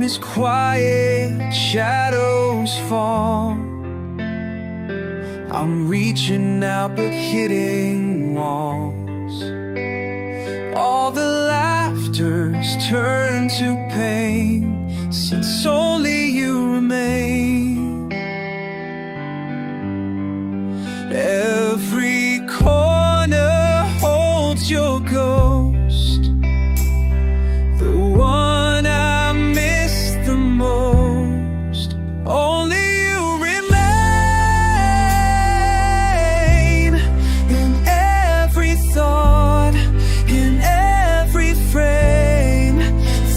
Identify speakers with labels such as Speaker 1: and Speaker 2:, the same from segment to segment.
Speaker 1: is quiet, shadows fall. I'm reaching out but hitting walls. All the laughter's turned to pain, since only you remain. Every corner holds your ghost, the one I miss the most. Only you remain in every thought, in every frame.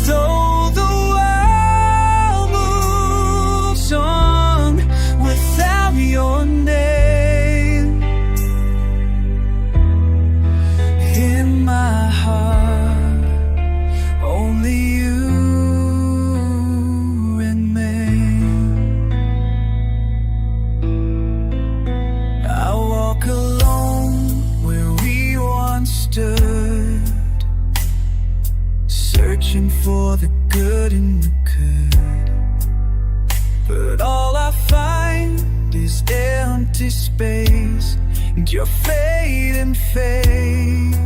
Speaker 1: Though the world moves on without your name, in my heart only you remain. I walk alone where we once stood, searching for the good in the good. But all I find is empty space and your fading face.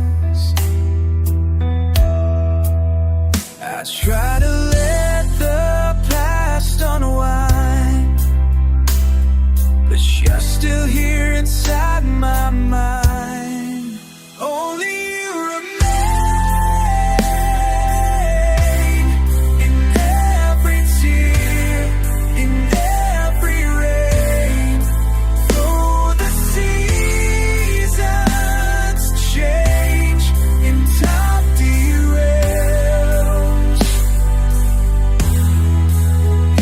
Speaker 1: I try to let the past unwind, but you're still here inside my mind. Only you remain in every tear, in every rain. Though the seasons change and time derails,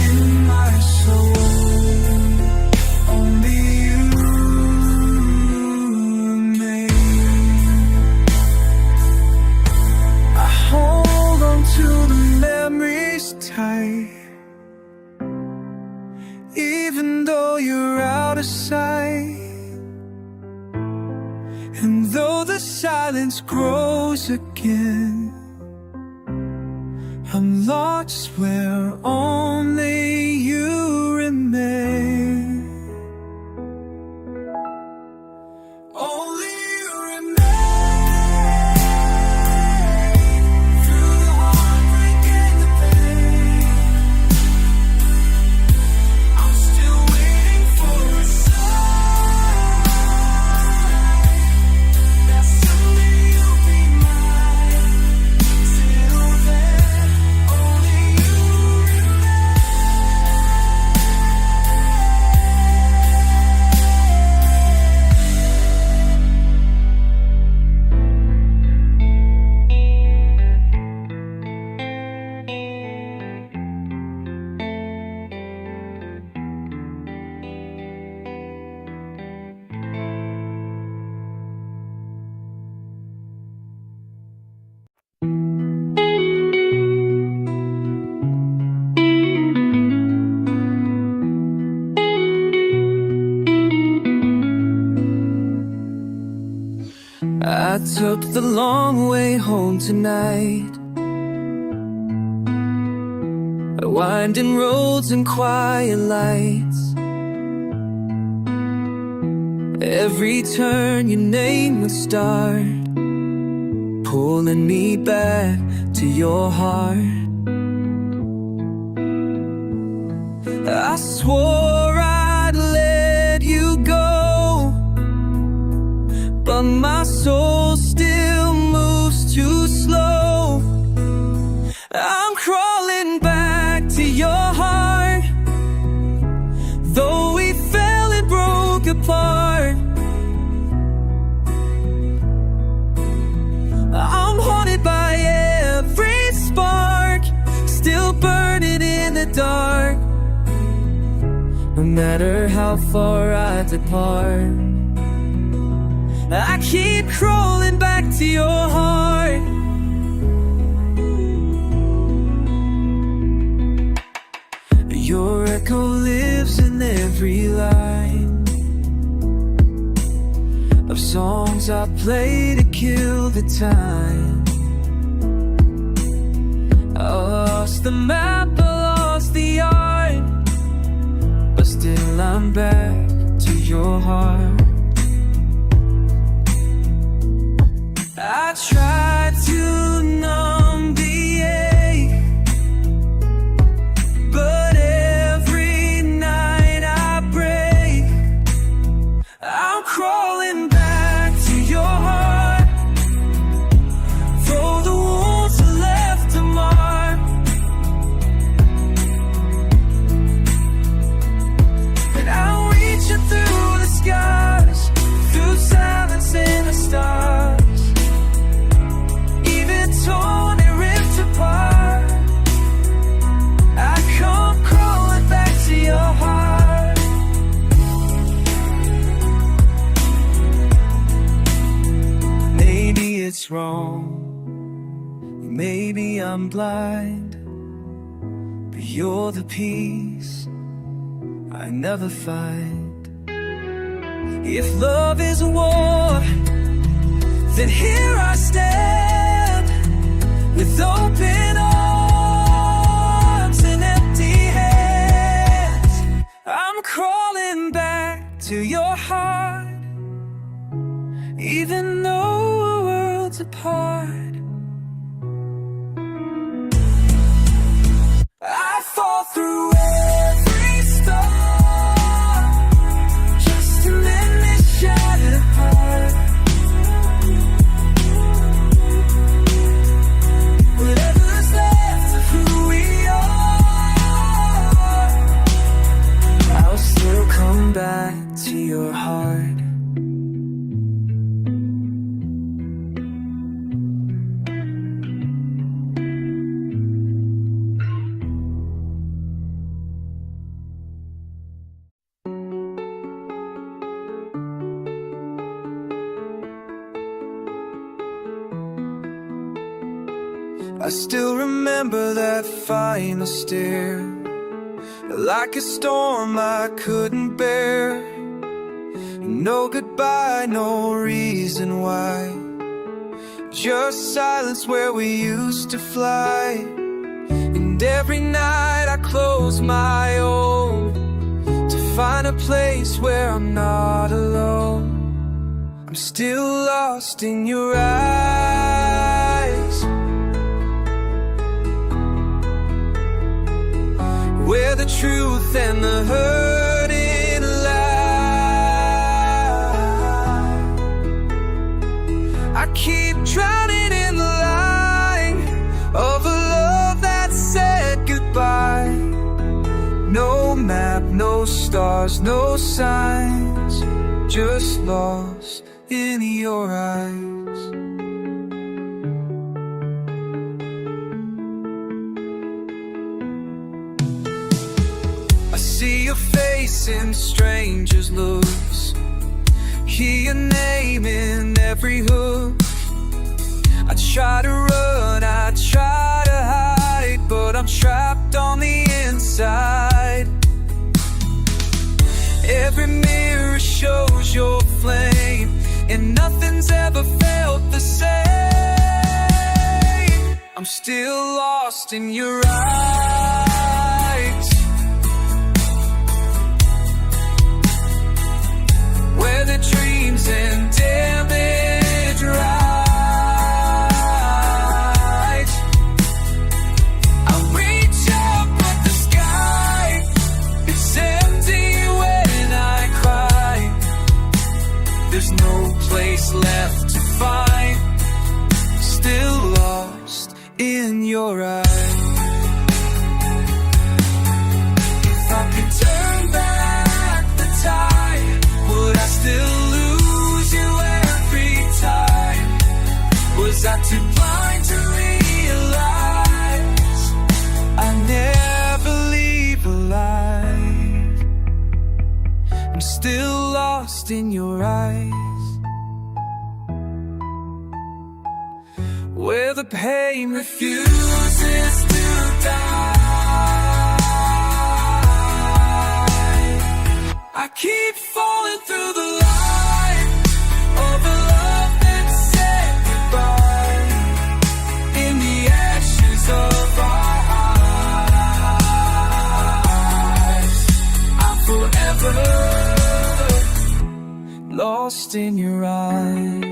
Speaker 1: in my soul only you remain. I hold on to the memories tight, even though you're out of sight. And though the silence grows again, I'm lost where only you remain. Only you remain through the heartbreak and the pain. I'm still waiting for a sign that someday you'll be mine. Till then, only you I took the long way home tonight, winding roads and quiet lights. Every turn your name would start, pulling me back to your heart. I swore I'd let you go, but my soul still moves too slow. I'm crawling back to your heart, though we fell and broke apart. I'm haunted by every spark, still burning in the dark. No matter how far I depart, I keep crawling back to your heart. Your echo lives in every line of songs I play to kill the time. I lost the map along lost the art, but still I'm back to your heart. I tried to numb the ache, but every night I break. I'm crawling back to your heart, though the wounds have left a mark. And I'll reach you through the skies, through silence and the stars. Torn and ripped apart, I come crawling back to your heart. Maybe it's wrong, maybe I'm blind, but you're the peace I never find. If love is a war, then here I stand, with open arms and empty hands. I'm crawling back to your heart, even though we're worlds apart. I fall through every storm, just to mend this shattered heart. Whatever's left of who we are, I'll still come back to your heart. I still remember that final stare, like a storm I couldn't bear. No goodbye, no reason why, just silence where we used to fly. And every night I close my own to find a place where I'm not alone. I'm still lost in your eyes, where the truth and the hurting lie. I keep drowning in the light of a love that said goodbye. No map, no stars, no signs, just lost in your eyes. See your face in strangers' looks, hear your name in every hook. I try to run, I try to hide, but I'm trapped on the inside. Every mirror shows your flame, and nothing's ever felt the same. I'm still lost in your eyes, where the dreams and damage rise. I'll reach up, but the sky, it's empty when I cry. There's no place left to find, still lost in your eyes. If I could turn back the tide, would I still lose you every time? Was I too blind to realize I never leave alive? I'm still lost in your eyes, where the pain refuses to die. I keep falling through the light of a love that said goodbye, in the ashes of our hearts. lost in your eyes.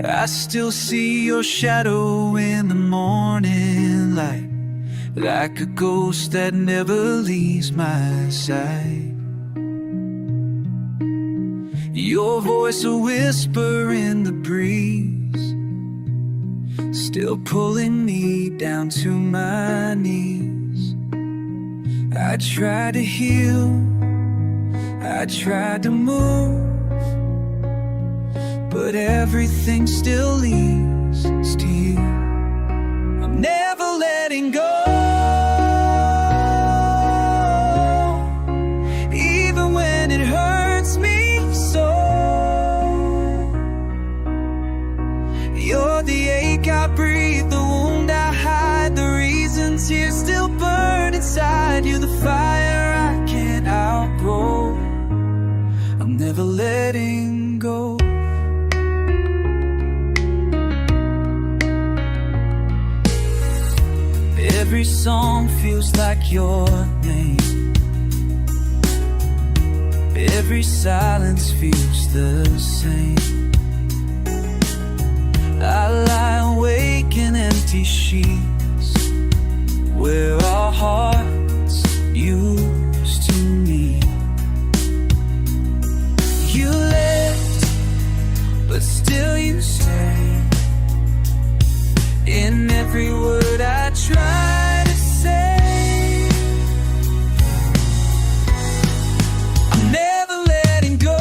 Speaker 1: I still see your shadow in the morning light, like a ghost that never leaves my side. Your voice a whisper in the breeze, still pulling me down to my knees. I tried to heal, I tried to move, but everything still leads to you. I'm never letting go, even when it hurts me so. You're the ache I breathe, the wound I hide, the reason tears still burn inside. You're the fire I can't outgrow. I'm never letting go. Every song feels like your name, every silence feels the same. I lie awake in empty sheets, where our hearts used to meet. You left, but still you stay. In every word I try to say, I'm never letting go,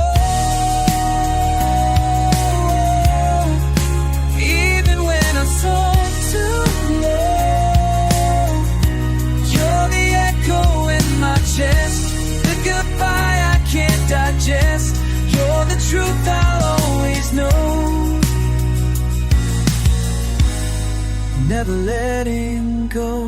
Speaker 1: even when I'm so too low. You're the echo in my chest, the goodbye I can't digest. You're the truth I'll always know. Never letting go.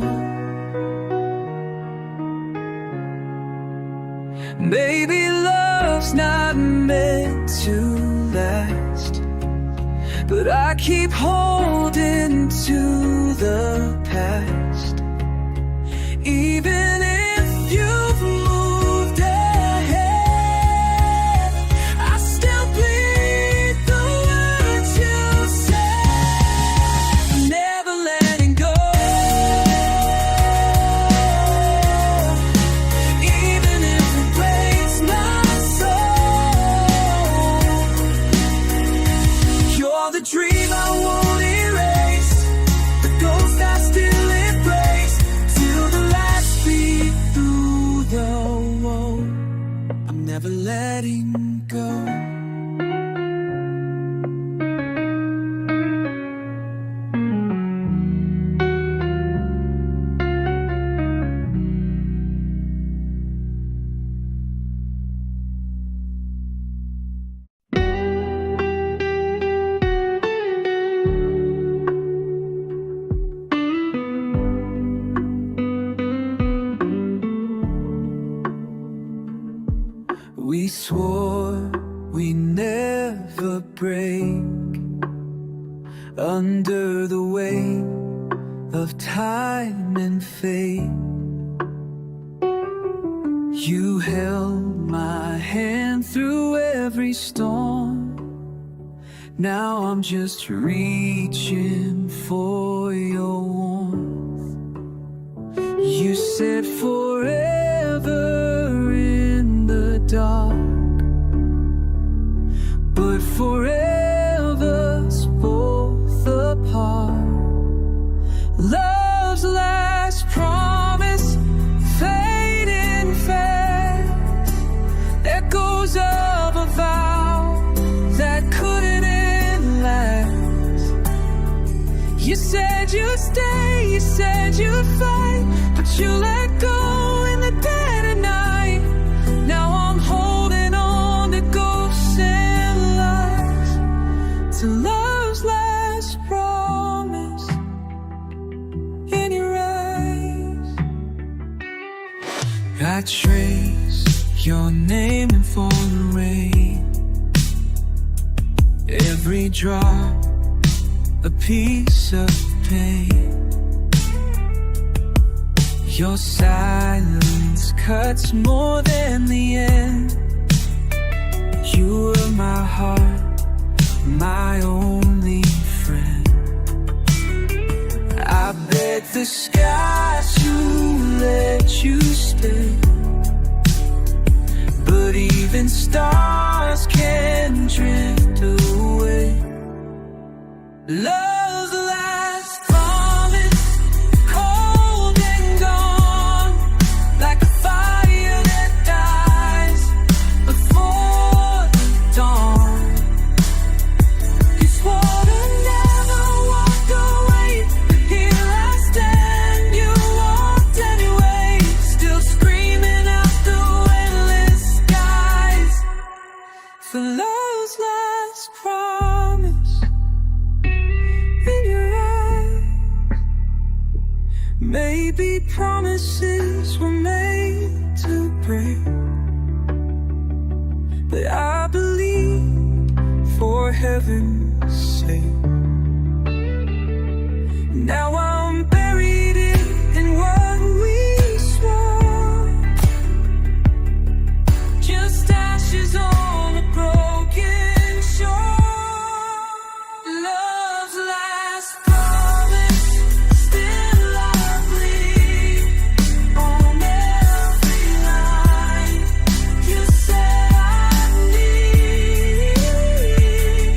Speaker 1: Maybe love's not meant to last, but I keep holding to the past. Even if you've moved ahead, I still bleed the words you said. Never letting go, even if it breaks my soul. You're the dream I won't erase, the ghost I still embrace, till the last beat through the wall. I'm never letting go. We swore we never break under the weight of time and fate. You held my hand through every storm. Now I'm just reaching for your warmth. You said forever in the dark, but forever's both apart. Love's last promise, fading fast, echoes of a vow that couldn't end last. You said you'd stay, you said you'd fight, but you let go in the dead of night. Now I'm holding on to ghosts and trace your name in falling rain. Every drop, a piece of pain. Your silence cuts more than the end. You were my heart, my only friend. I beg the skies to let you stay, but even stars can drift away. Love's last promise, cold and gone, like a fire that dies before dawn. You swore to never walk away, but here I stand. You walked anyway, still screaming out the endless skies for love's last promise. In your eyes, maybe promises were made to break, but I believe for heaven's sake. Now I'm buried in what we swore, just ashes on a broken shore. Love's last promise, still I bleed on every line. You said I need.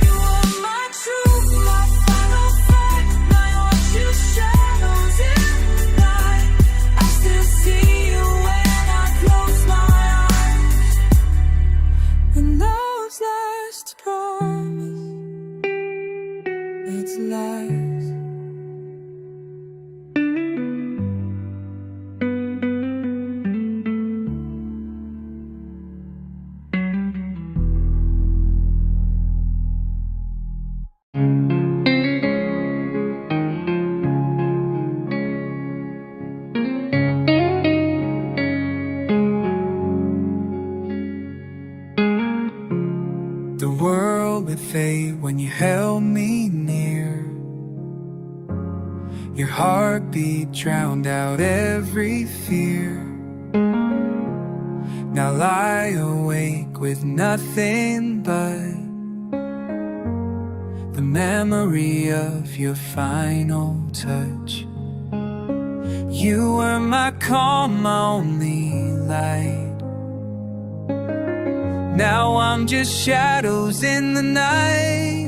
Speaker 1: You are my truth, my final fact, my haunted shadows in the night. I still see you when I close my eyes. And love's last promise, it's lies. The world would fade when you held me near. Your heartbeat drowned out every fear. Now lie awake with nothing but the memory of your final touch. You were my calm, my only light. Now I'm just shadows in the night.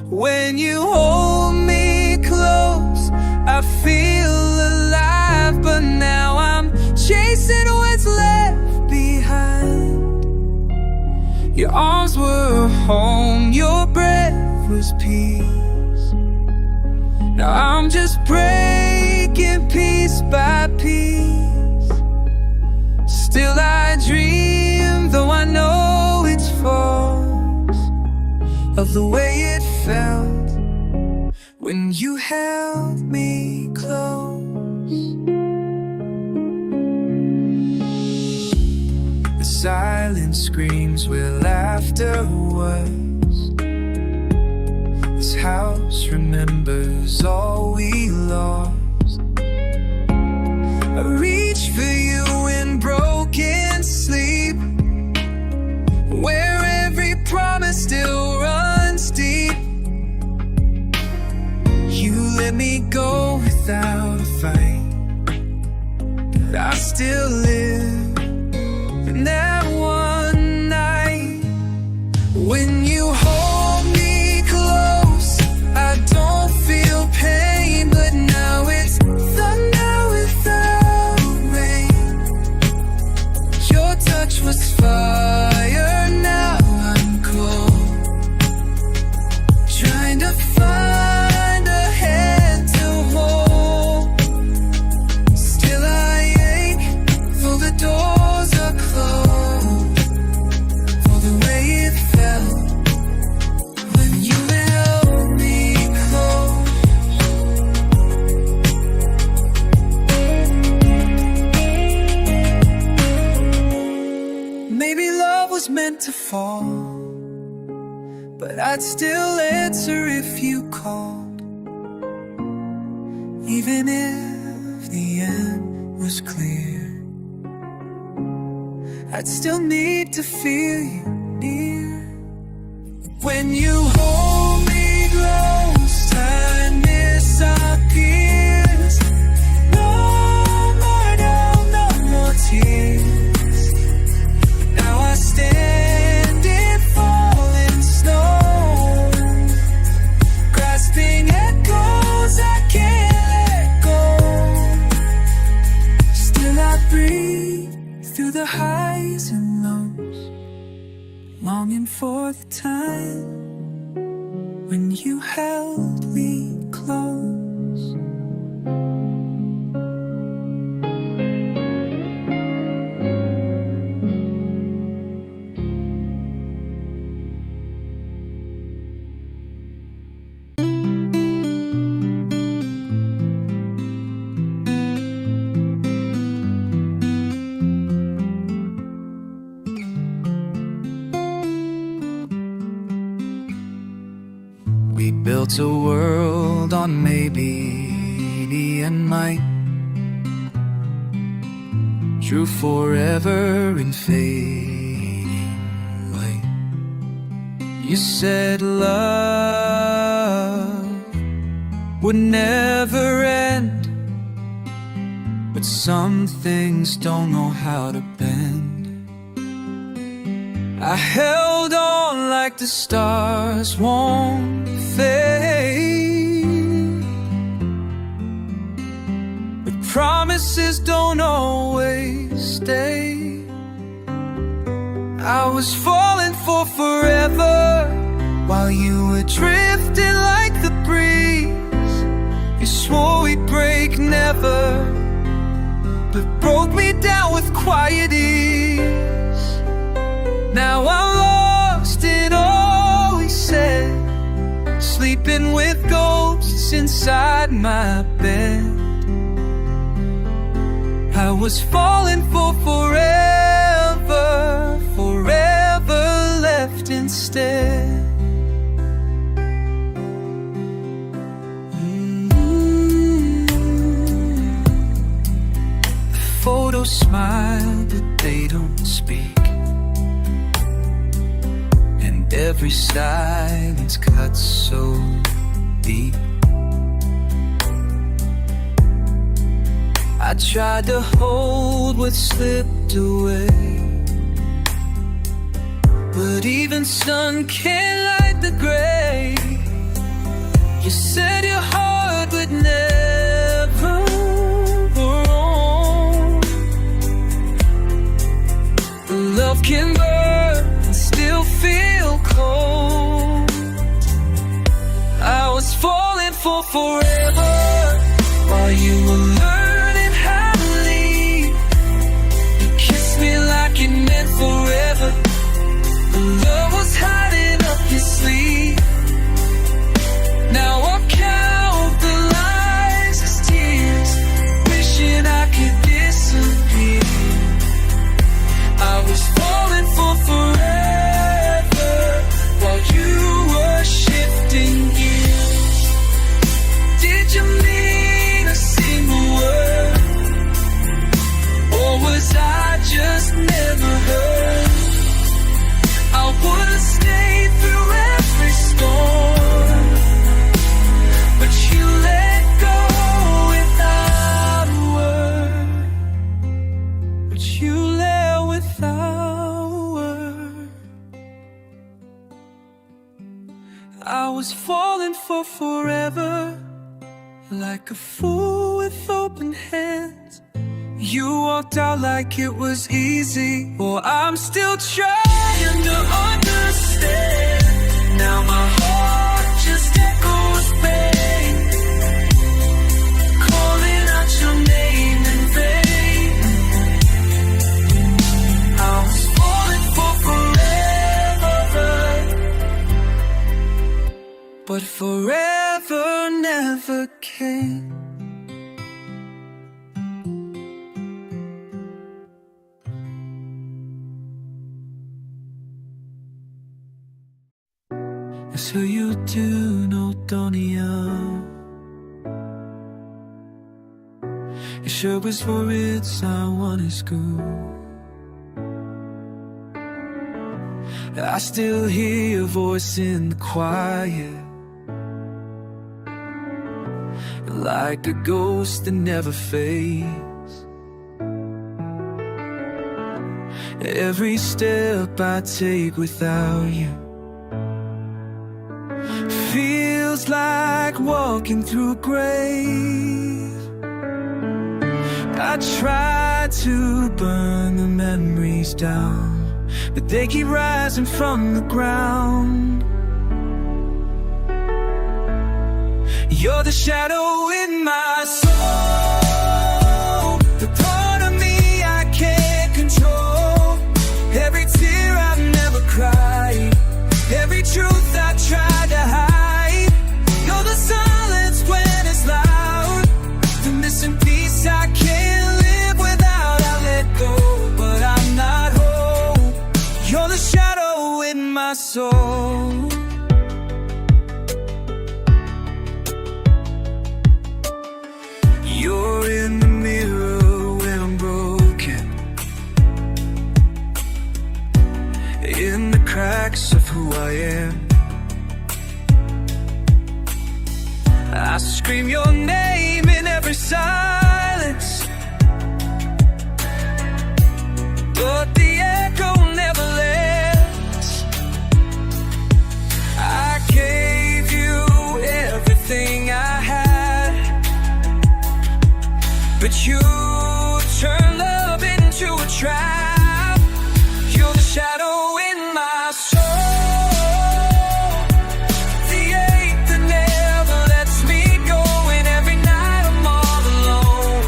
Speaker 1: When you hold me close, I feel alive. But now I'm chasing what's left behind. Your arms were home, your breath was peace. Now I'm just breaking piece by piece. Still I dream, though I know it's false, of the way it felt when you held me close. The silence screams where laughter was. This house remembers all we lost. I reach for you in broken sleep, where every promise still runs deep. You let me go without a fight, but I still live in that one night. When you hold me close, I don't feel pain, but now it's thunder without rain. Your touch was fire, now I'm cold, trying to find a hand to hold. Still I ache, though the doors are closed, for the way it felt but I'd still answer if you called. Even if the end was clear, I'd still need to feel you near. When you hold me close, time disappears. No more doubt, no more tears. Now I stand in falling snow, grasping echoes I can't let go. Still I breathe through the highs and lows, longing for the time when you held me close. We built a world on maybe and might, true forever in fading light. You said love would never end, but some things don't know how to bend. I held on like the stars won't fade, but promises don't always stay. I was falling for forever while you were drifting like the breeze. You swore we'd break never, but broke me down with quiet ease. Now I'm lost in all we said, sleeping with ghosts inside my bed. I was falling for forever, forever left instead. The photos smile, but they don't speak. Every silence cuts so deep. I tried to hold what slipped away, but even sun can't light the gray. You said your heart would never roam. Love can burn and still feel cold. I was falling for forever while you were learning how to leave. You kissed me like it meant forever, but love was hiding up your sleeve. Now I count the lies as tears, wishing I could disappear. I was falling for forever while you were shifting gears. Did you mean a single word, or was I just never heard? I would've stayed through every storm, but you let go without a word. But you left without a word. I was falling for forever, like a fool with open hands. You walked out like it was easy. Well, I'm still trying to understand. Now my heart just echoes pain, calling out your name in vain. I was falling for forever, but forever never came. is who you do know, don't you? You sure was for it's I want is good. I still hear your voice in the quiet, like a ghost that never fades. Every step I take without you feels like walking through a grave. I try to burn the memories down, but they keep rising from the ground. You're the shadow in my soul, the part of me I can't control. Every tear I've never cried, every truth I tried to hide. You're the silence when it's loud, the missing piece I can't live without. I let go, but I'm not whole. You're the shadow in my soul. You're in the mirror when I'm broken, in the cracks of who I am. I scream your name in every silence, but the echo never lets. I gave you everything I had, but you turn love into a trap. You're the shadow in my soul, the ache that never lets me go. And every night I'm all alone.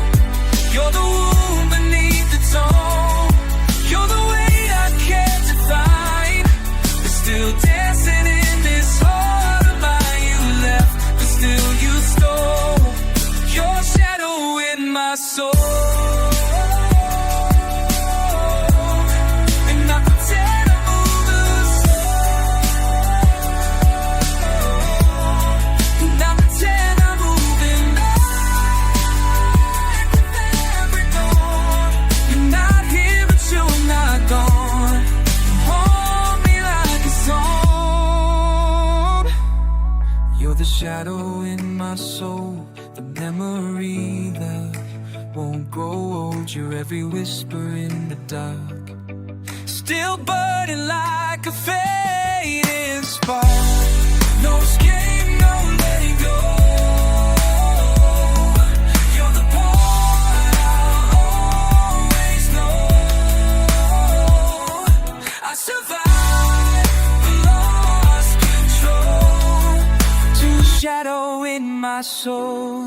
Speaker 1: You're the wound beneath the tone. You're the weight I can't define, but still dancing in this heart of mine. You left, but still you stole. Your shadow in my soul. And I pretend I'm moving slow, and I pretend I'm moving like with every dawn. You're not here but you're not gone. You hold me like a song. You're the shadow in my soul, the memory that won't grow old. You're every whisper in the dark, still burning like a fading spark. No escape, no letting go. You're the part I'll always know. I survived, but lost control, to the shadow in my soul.